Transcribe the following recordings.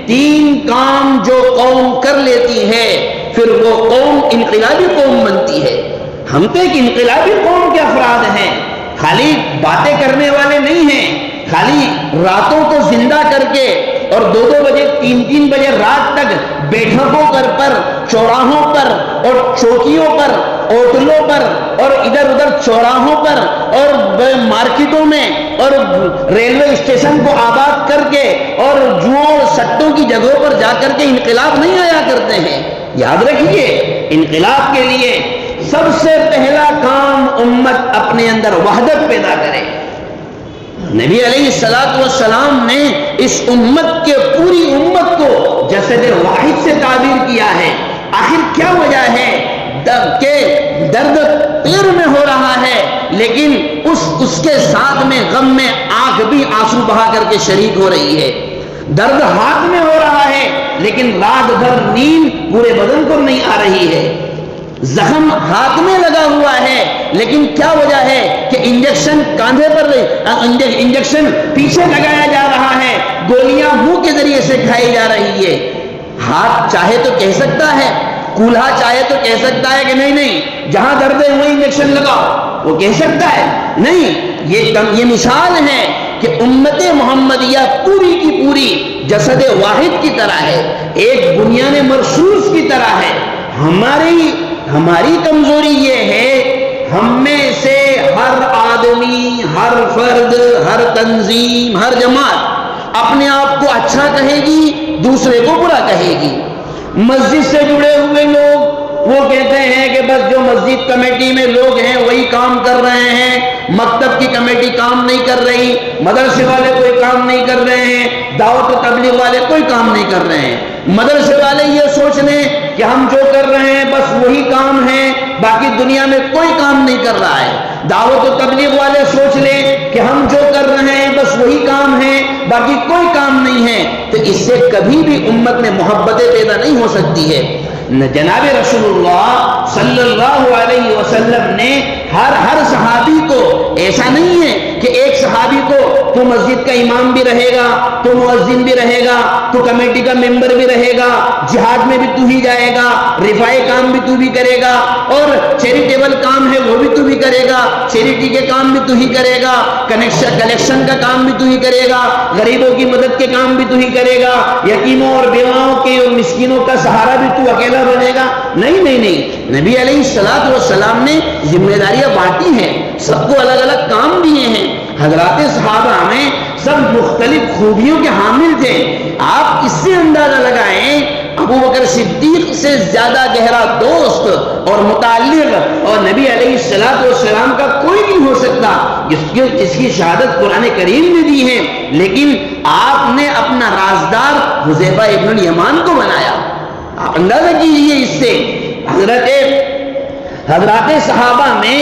تین کام جو قوم کر لیتی ہے پھر وہ قوم انقلابی قوم بنتی ہے۔ ہم تو ایک انقلابی قوم کے افراد ہیں، خالی باتیں کرنے والے نہیں ہیں، خالی راتوں کو زندہ کر کے اور 2-2 بجے 3-3 بجے رات تک بیٹھکوں پر چوراہوں پر اور چوکیوں پر ہوٹلوں پر اور ادھر ادھر چوراہوں پر اور مارکیٹوں میں اور ریلوے اسٹیشن کو آباد کر کے اور جوؤں اور سٹوں کی جگہوں پر جا کر کے انقلاب نہیں آیا کرتے ہیں۔ یاد رکھیے، انقلاب کے لیے سب سے پہلا کام امت اپنے اندر وحدت پیدا کرے۔ نبی علیہ السلام نے اس امت کے پوری امت کو جسد واحد سے تعبیر کیا ہے۔ آخر کیا وجہ ہے کہ درد پیر میں ہو رہا ہے لیکن اس کے ساتھ میں غم میں آنکھ بھی آنسو بہا کر کے شریک ہو رہی ہے، درد ہاتھ میں ہو رہا ہے لیکن رات بھر نیند پورے بدن کو نہیں آ رہی ہے، زخم ہاتھ میں لگا ہوا ہے لیکن کیا وجہ ہے کہ انجیکشن کاندھے پر انجیکشن پیچھے لگایا جا رہا ہے، گولیاں منہ کے ذریعے سے کھائی جا رہی ہے۔ ہاتھ چاہے تو کہہ سکتا ہے، کولہا چاہے تو کہہ سکتا ہے کہ نہیں جہاں درد ہے وہیں انجیکشن لگاؤ، وہ کہہ سکتا ہے نہیں۔ یہ مثال ہے کہ امت محمدیہ پوری کی پوری جسد واحد کی طرح ہے، ایک بنیان مرصوص کی طرح ہے۔ ہماری کمزوری یہ ہے، ہم میں سے ہر آدمی، ہر فرد، ہر تنظیم، ہر جماعت اپنے آپ کو اچھا کہے گی، دوسرے کو برا کہے گی۔ مسجد سے جڑے ہوئے لوگ وہ کہتے ہیں کہ بس جو مسجد کمیٹی میں لوگ ہیں وہی کام کر رہے ہیں، مکتب کی کمیٹی کام نہیں کر رہی، مدرسے والے کوئی کام نہیں کر رہے ہیں، دعوت و تبلیغ والے کوئی کام نہیں کر رہے ہیں۔ مدرسے والے یہ سوچ لیں کہ ہم جو کر رہے ہیں بس وہی کام ہے، باقی دنیا میں کوئی کام نہیں کر رہا ہے۔ دعوت و تبلیغ والے سوچ لیں کہ ہم جو کر رہے ہیں بس وہی کام ہے، باقی کوئی کام نہیں ہے، تو اس سے کبھی بھی امت میں محبتیں پیدا نہیں ہو سکتی ہے۔ جناب رسول اللہ صلی اللہ علیہ وسلم نے ہر صحابی کو، ایسا نہیں ہے کہ ایک صحابی کو تو مسجد کا امام بھی رہے گا، تو مؤذن بھی رہے گا، تو کمیٹی کا ممبر بھی رہے گا، جہاد میں بھی تو ہی جائے گا، رفاعی کام بھی تو بھی کرے گا، اور چیریٹیبل کام ہے وہ بھی تو بھی کرے گا، چیریٹی کے کام بھی تو ہی کرے گا، کلیکشن کا کام بھی تو ہی کرے گا، غریبوں کی مدد کے کام بھی تو ہی کرے گا، یتیموں اور بیواؤں کے اور مسکینوں کا سہارا بھی تو اکیلا بنے گا۔ نہیں، نبی علیہ السلام نے ذمہ داریاں بانٹی ہیں، سب کو الگ الگ کام دیے ہیں۔ حضرات صحابہ میں سب مختلف خوبیوں کے حامل تھے۔ آپ اس سے اندازہ لگائیں ابو بکر صدیق سے زیادہ گہرا دوست اور متعلق اور نبی علیہ السلام کا کوئی نہیں ہو سکتا جس کی شہادت قرآن کریم نے دی ہے، لیکن آپ نے اپنا رازدار حذیفہ ابن الیمان کو بنایا۔ آپ اندازہ کیجئے اس سے حضرات صحابہ میں،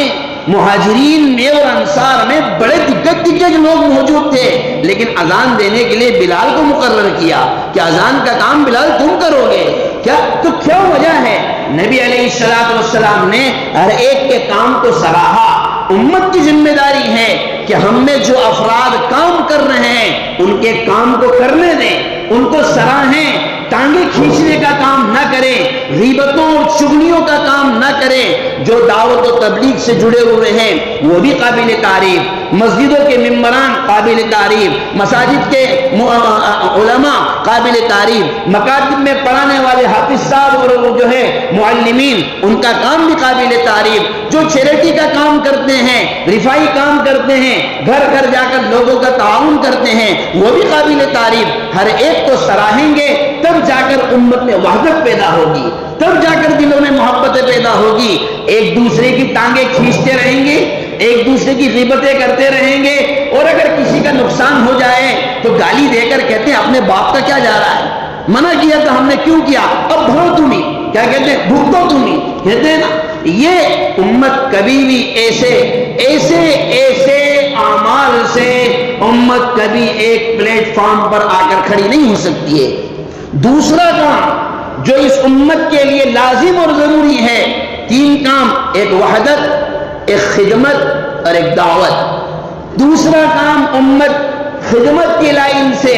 مہاجرین میں اور انصار میں بڑے دگج لوگ موجود تھے، لیکن اذان دینے کے لیے بلال کو مقرر کیا کہ اذان کا کام بلال تم کرو گے کیا؟ تو کیا وجہ ہے؟ نبی علیہ السلام نے ہر ایک کے کام کو سراہا۔ امت کی ذمہ داری ہے کہ ہم میں جو افراد کام کر رہے ہیں ان کے کام کو کرنے دیں، ان کو سراہیں، ٹانگیں کھینچنے کا کام نہ کریں، غیبتوں اور چغلیوں کا کام نہ کریں۔ جو دعوت و تبلیغ سے جڑے ہوئے ہیں وہ بھی قابل تعریف، مسجدوں کے ممبران قابل تعریف، مساجد کے علماء قابل تعریف، مکاتب میں پڑھانے والے حافظ صاحب اور جو ہے معلمین ان کا کام بھی قابل تعریف، جو چیریٹی کا کام کرتے ہیں، رفاعی کام کرتے ہیں، گھر گھر جا کر لوگوں کا تعاون کرتے ہیں، وہ بھی قابل تعریف۔ ہر ایک کو سراہیں گے تب جا کر امت میں وحدت پیدا ہوگی، تب جا کر دلوں میں محبتیں پیدا ہوگی۔ ایک دوسرے کی ٹانگیں کھینچتے رہیں گے، ایک دوسرے کی غیبتیں کرتے رہیں گے، اور اگر کسی کا نقصان ہو جائے تو گالی دے کر کہتے ہیں اپنے باپ کا کیا جا رہا ہے، منع کیا تھا ہم نے کیوں کیا، اب بھرو تم ہی، کیا کہتے ہیں بھگتو تم ہی، کہتے ہیں نا۔ یہ امت کبھی بھی ایسے اعمال سے امت کبھی ایک پلیٹ فارم پر آ کر کھڑی نہیں ہو سکتی ہے۔ دوسرا کام جو اس امت کے لیے لازم اور ضروری ہے، 3 کام، ایک وحدت، ایک خدمت اور ایک دعوت۔ دوسرا کام امت خدمت کی لائن سے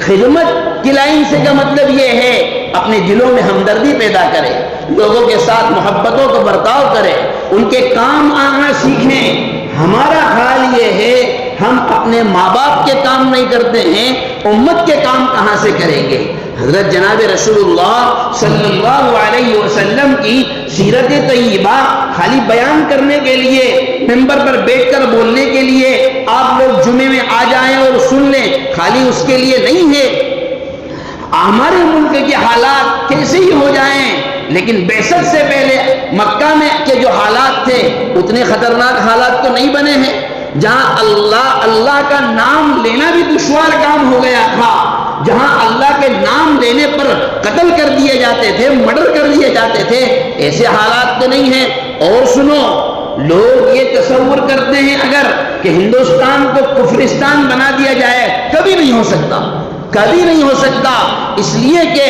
خدمت کی لائن سے کا مطلب یہ ہے اپنے دلوں میں ہمدردی پیدا کرے، لوگوں کے ساتھ محبتوں کو برتاؤ کرے، ان کے کام آنا سیکھیں۔ ہمارا حال یہ ہے ہم اپنے ماں باپ کے کام نہیں کرتے ہیں، امت کے کام کہاں سے کریں گے؟ حضرت جناب رسول اللہ صلی اللہ علیہ وسلم کی سیرت طیبہ خالی بیان کرنے کے لیے، ممبر پر بیٹھ کر بولنے کے لیے آپ لوگ جمعے میں آ جائیں اور سن لیں، خالی اس کے لیے نہیں ہے۔ ہمارے ملک کے حالات کیسے ہی ہو جائیں، لیکن بعثت سے پہلے مکہ میں کے جو حالات تھے اتنے خطرناک حالات تو نہیں بنے ہیں، جہاں اللہ کا نام لینا بھی دشوار کام ہو گیا تھا، جہاں اللہ کے نام لینے پر قتل کر دیے جاتے تھے، مرڈر کر دیے جاتے تھے، ایسے حالات تو نہیں ہیں۔ اور سنو، لوگ یہ تصور کرتے ہیں اگر کہ ہندوستان کو کفرستان بنا دیا جائے، کبھی نہیں ہو سکتا، کبھی نہیں ہو سکتا، اس لیے کہ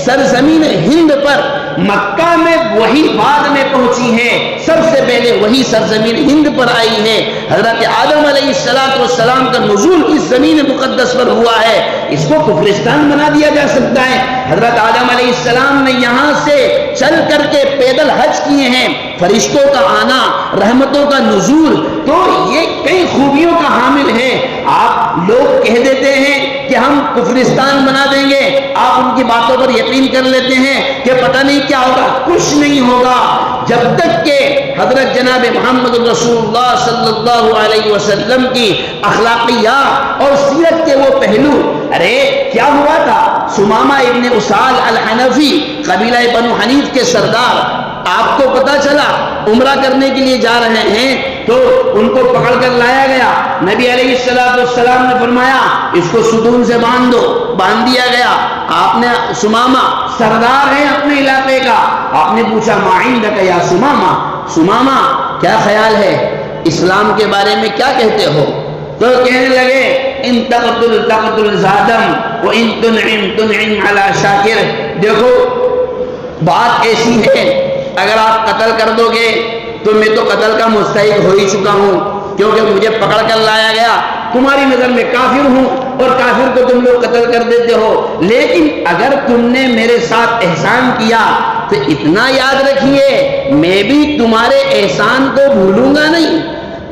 سرزمین ہند پر مکہ میں وہی بعد میں پہنچی ہے، سب سے پہلے وہی سرزمین ہند پر آئی ہے۔ حضرت آدم علیہ السلام کا نزول اس زمین مقدس پر ہوا ہے، اس کو کفرستان بنا دیا جا سکتا ہے؟ حضرت آدم علیہ السلام نے یہاں سے چل کر کے پیدل حج کیے ہیں، فرشتوں کا آنا، رحمتوں کا نزول، تو یہ کئی خوبیوں کا حامل ہے۔ آپ لوگ کہہ دیتے ہیں کہ ہم کفرستان بنا دیں گے، آپ ان کی باتوں پر یقین کر لیتے ہیں کہ پتہ نہیں کیا ہوگا، کچھ نہیں ہوگا، جب تک کہ حضرت جناب محمد رسول اللہ صلی اللہ علیہ وسلم کی اخلاقیات اور سیرت کے وہ پہلو۔ ارے کیا ہوا تھا؟ سمامہ ابن اسال الحنفی، قبیلہ بنو حنیف کے سردار، آپ کو پتا چلا عمرہ کرنے کے لیے جا رہے ہیں تو ان کو پکڑ کر لایا گیا، نبی علیہ السلام نے فرمایا اس کو ستون سے باندھ دو، باندھ دیا گیا۔ آپ نے سمامہ سردار ہے اپنے علاقے کا، آپ نے پوچھا ما عندک یا سمامہ، سمامہ کیا خیال ہے اسلام کے بارے میں، کیا کہتے ہو؟ تو کہنے لگے ان تقتل زادم و ان تنعم علی شاکر۔ دیکھو بات ایسی ہے، اگر آپ قتل کر دو گے تو میں تو قتل کا مستحق ہو ہی چکا ہوں، کیونکہ مجھے پکڑ کر لایا گیا، تمہاری نظر میں کافر ہوں اور کافر کو تم لوگ قتل کر دیتے ہو، لیکن اگر تم نے میرے ساتھ احسان کیا تو اتنا یاد رکھیے میں بھی تمہارے احسان کو بھولوں گا نہیں۔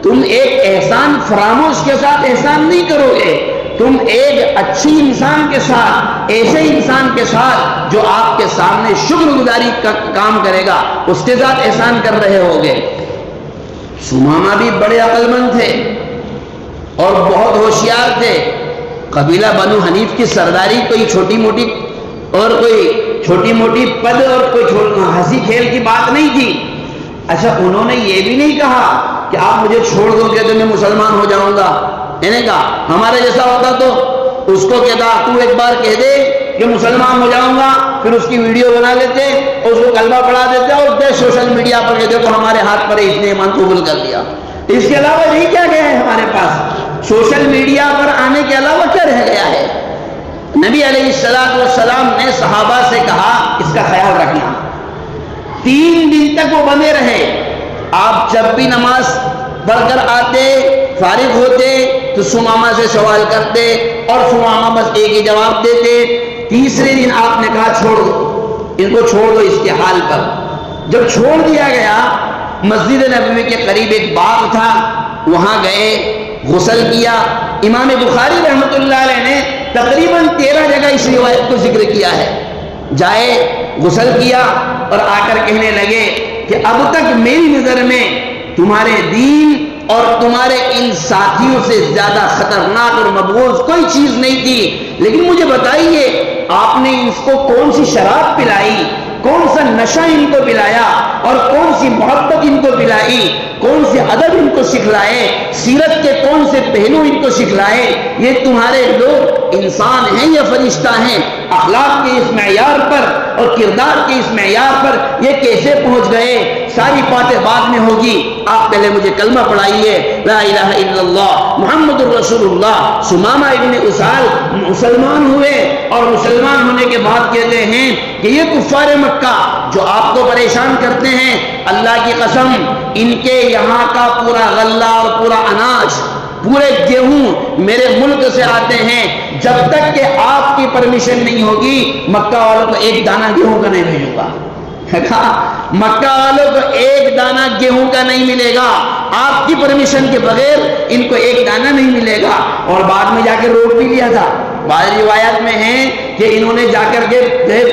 تم ایک احسان فراموش کے ساتھ احسان نہیں کرو گے، تم ایک اچھی انسان کے ساتھ، ایسے انسان کے ساتھ جو آپ کے سامنے شکر گزاری کا کام کرے گا، اس کے ساتھ احسان کر رہے ہوگے۔ سمامہ بھی بڑے عقل مند تھے اور بہت ہوشیار تھے، قبیلہ بنو حنیف کی سرداری کوئی چھوٹی موٹی اور کوئی چھوٹی موٹی پد اور کوئی ہنسی کھیل کی بات نہیں تھی۔ اچھا انہوں نے یہ بھی نہیں کہا کہ آپ مجھے چھوڑ دو گے تو میں مسلمان ہو جاؤں گا، انہیں کہا ہمارے جیسا ہوتا تو اس کو کہتا تو ایک بار کہہ دے کہ مسلمان ہو جاؤں گا، پھر اس کی ویڈیو بنا لیتے اور اس کو کلمہ پڑھا دیتے اور دے سوشل میڈیا پر کہتے تو ہمارے ہاتھ پر اس نے ایمان قبول کر لیا۔ اس کے علاوہ نہیں کیا گیا ہے ہمارے پاس، سوشل میڈیا پر آنے کے علاوہ کیا رہ گیا ہے؟ نبی علیہ السلام نے صحابہ سے کہا اس کا خیال رکھنا، 3 دن تک وہ بنے رہے، آپ جب بھی نماز پڑھ کر آتے فارغ ہوتے تو سمامہ سے سوال کرتے اور سمامہ بس ایک ہی جواب دیتے۔ تیسرے دن آپ نے کہا چھوڑ دو ان کو، چھوڑ دو اس کے حال پر۔ جب چھوڑ دیا گیا، مسجد نبوی کے قریب ایک باغ تھا، وہاں گئے، غسل کیا۔ امام بخاری رحمۃ اللہ علیہ نے تقریباً 13 جگہ اس روایت کو ذکر کیا ہے۔ جائے، غسل کیا اور آ کر کہنے لگے کہ اب تک میری نظر میں تمہارے دین اور تمہارے ان ساتھیوں سے زیادہ خطرناک اور مبغوض کوئی چیز نہیں تھی، لیکن مجھے بتائیے آپ نے اس کو کون سی شراب پلائی، کون سا نشہ ان کو پلایا اور کون سی محبت ان کو پلائی، کون سے ادب ان کو سکھلائے، سیرت کے کون سے پہلو ان کو سکھلائے؟ یہ تمہارے لوگ انسان ہیں یا فرشتہ ہیں؟ اخلاق کے اس معیار پر اور کردار کے اس معیار پر یہ کیسے پہنچ گئے؟ ساری باتیں بعد میں ہوگی، آپ پہلے مجھے کلمہ پڑھائیے لا الہ الا اللہ محمد الرسول اللہ۔ سمامہ ابن اسال مسلمان ہوئے اور مسلمان ہونے کے بعد کہتے ہیں کہ یہ کفار مکہ جو آپ کو پریشان کرتے ہیں، اللہ کی قسم ان کے یہاں کا پورا غلہ اور پورا اناج پورے گیہوں میرے ملک سے آتے ہیں، جب تک کہ آپ کی پرمیشن نہیں ہوگی مکہ والوں کو ایک دانہ گیہوں کا نہیں بھیجوں گا۔ مکہ والوں کو ایک دانہ گیہوں کا نہیں ملے گا، آپ کی پرمیشن کے بغیر ان کو ایک دانہ نہیں ملے گا۔ اور بعد میں جا کے روک بھی لیا تھا، بعض روایات میں ہے کہ انہوں نے جا کر کے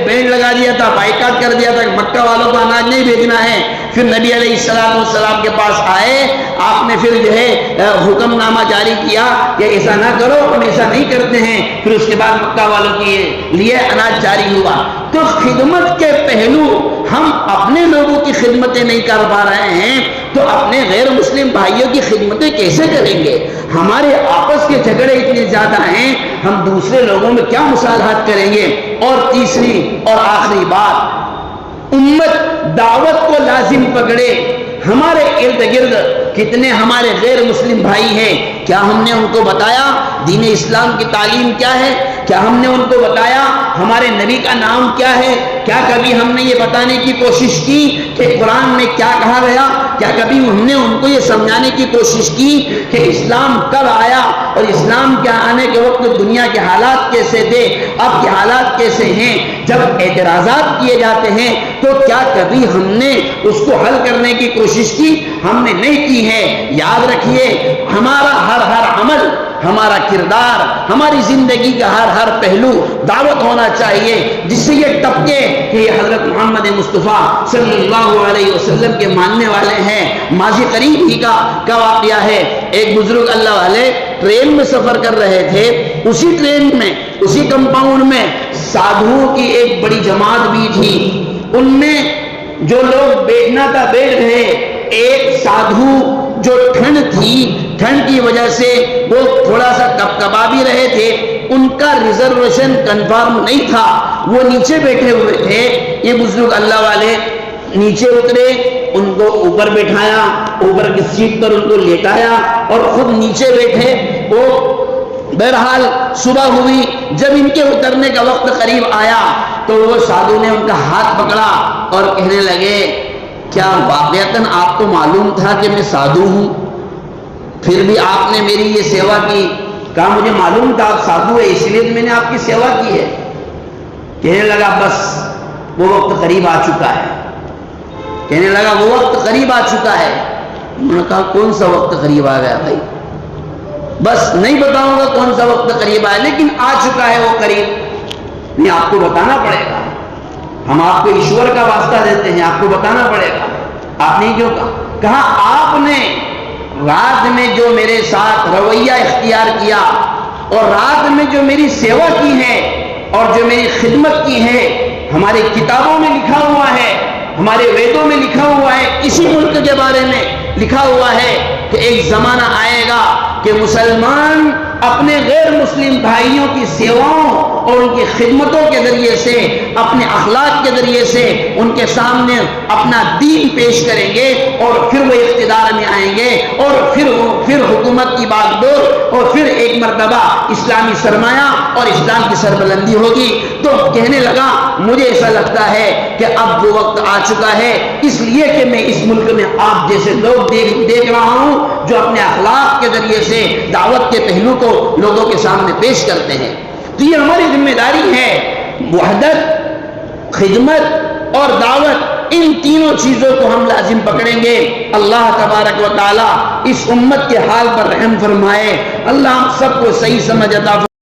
بینڈ لگا دیا تھا، بائیکاٹ کر دیا تھا کہ مکہ والوں کو اناج نہیں بھیجنا ہے۔ پھر نبی علیہ السلام کے پاس آئے، آپ نے پھر جو ہے حکم نامہ جاری کیا کہ ایسا نہ کرو، ہم ایسا نہیں کرتے ہیں۔ پھر اس کے بعد مکہ والوں کے لیے اناج جاری ہوا۔ تو خدمت کے پہلو ہم اپنے لوگوں کی خدمتیں نہیں کر پا رہے ہیں تو اپنے غیر مسلم بھائیوں کی خدمتیں کیسے کریں گے؟ ہمارے آپس کے جھگڑے اتنے زیادہ ہیں، ہم دوسرے لوگوں میں کیا مصالحت کریں گے؟ اور تیسری اور آخری بات، امت دعوت کو لازم پکڑے۔ ہمارے ارد گرد کتنے ہمارے غیر مسلم بھائی ہیں، کیا ہم نے ان کو بتایا دین اسلام کی تعلیم کیا ہے؟ کیا ہم نے ان کو بتایا ہمارے نبی کا نام کیا ہے؟ کیا کبھی ہم نے یہ بتانے کی کوشش کی کہ قرآن میں کیا کہا گیا؟ کیا کبھی ہم نے ان کو یہ سمجھانے کی کوشش کی کہ اسلام کب آیا اور اسلام کے آنے کے وقت دنیا کے حالات کیسے تھے، اب کے حالات کیسے ہیں؟ جب اعتراضات کیے جاتے ہیں تو کیا کبھی ہم نے اس کو حل کرنے کی کوشش کی؟ ہم نے نہیں کی ہے۔ یاد رکھیے، ہمارا ہر عمل، ہمارا کردار، ہماری زندگی کا ہر پہلو دعوت ہونا چاہیے، جس سے یہ ٹپکے کہ یہ حضرت محمد مصطفیٰ صلی اللہ علیہ وسلم کے ماننے والے ہیں۔ ماضی قریب ہی کا واقعہ ہے، ایک بزرگ اللہ والے ٹرین میں سفر کر رہے تھے، اسی ٹرین میں، اسی کمپاؤنڈ میں سادھوؤں کی ایک بڑی جماعت بھی تھی۔ ان میں جو لوگ بیٹھنا تھا بیٹھ گئے۔ ایک سادھو جو ٹھنڈ تھی، ٹھنڈ کی وجہ سے وہ تھوڑا سا کپکپا بھی رہے تھے، ان کا ریزرویشن کنفرم نہیں تھا، وہ نیچے بیٹھے ہوئے تھے۔ یہ بزرگ اللہ والے نیچے اترے، ان کو اوپر بٹھایا، اوپر کی سیٹ پر ان کو لیٹایا اور خود نیچے بیٹھے۔ وہ بہرحال صبح ہوئی، جب ان کے اترنے کا وقت قریب آیا تو وہ سادھو نے ان کا ہاتھ پکڑا اور کہنے لگے، کیا واقعتاً آپ کو معلوم تھا کہ میں سادھو ہوں؟ پھر بھی آپ نے میری یہ سیوا کی؟ کہا مجھے معلوم تھا آپ سادھو ہے، اس لیے میں نے آپ کی سیوا کی ہے۔ کہنے لگا بس وہ وقت قریب آ چکا ہے، کہنے لگا وہ وقت قریب آ چکا ہے۔ انہوں نے کہا کون سا وقت قریب آ گیا بھائی؟ بس نہیں بتاؤں گا کون سا وقت قریب آیا، لیکن آ چکا ہے وہ قریب۔ نہیں، آپ کو بتانا پڑے گا، ہم آپ کو ایشور کا واسطہ دیتے ہیں، آپ کو بتانا پڑے گا۔ آپ نے کیوں کہا؟ کہا آپ نے رات میں جو میرے ساتھ رویہ اختیار کیا اور رات میں جو میری سیوا کی ہے اور جو میری خدمت کی ہے، ہماری کتابوں میں لکھا ہوا ہے، ہمارے ویدوں میں لکھا ہوا ہے، اسی ملک کے بارے میں لکھا ہوا ہے کہ ایک زمانہ آئے گا کہ مسلمان اپنے غیر مسلم بھائیوں کی سیواؤں اور ان کی خدمتوں کے ذریعے سے، اپنے اخلاق کے ذریعے سے ان کے سامنے اپنا دین پیش کریں گے اور پھر وہ اقتدار میں آئیں گے اور پھر حکومت کی باغ ڈور اور پھر ایک مرتبہ اسلامی سرمایہ اور اسلام کی سربلندی ہوگی۔ تو کہنے لگا مجھے ایسا لگتا ہے کہ اب وہ وقت آ چکا ہے، اس لیے کہ میں اس ملک میں آپ جیسے لوگ دیکھ رہا ہوں جو اپنے اخلاق کے ذریعے سے دعوت کے پہلو کو لوگوں کے سامنے پیش کرتے ہیں۔ تو یہ ہماری ذمہ داری ہے، وحدت، خدمت اور دعوت، ان تینوں چیزوں کو ہم لازم پکڑیں گے۔ اللہ تبارک و تعالی اس امت کے حال پر رحم فرمائے، اللہ ہم سب کو صحیح سمجھ عطا فرمائے۔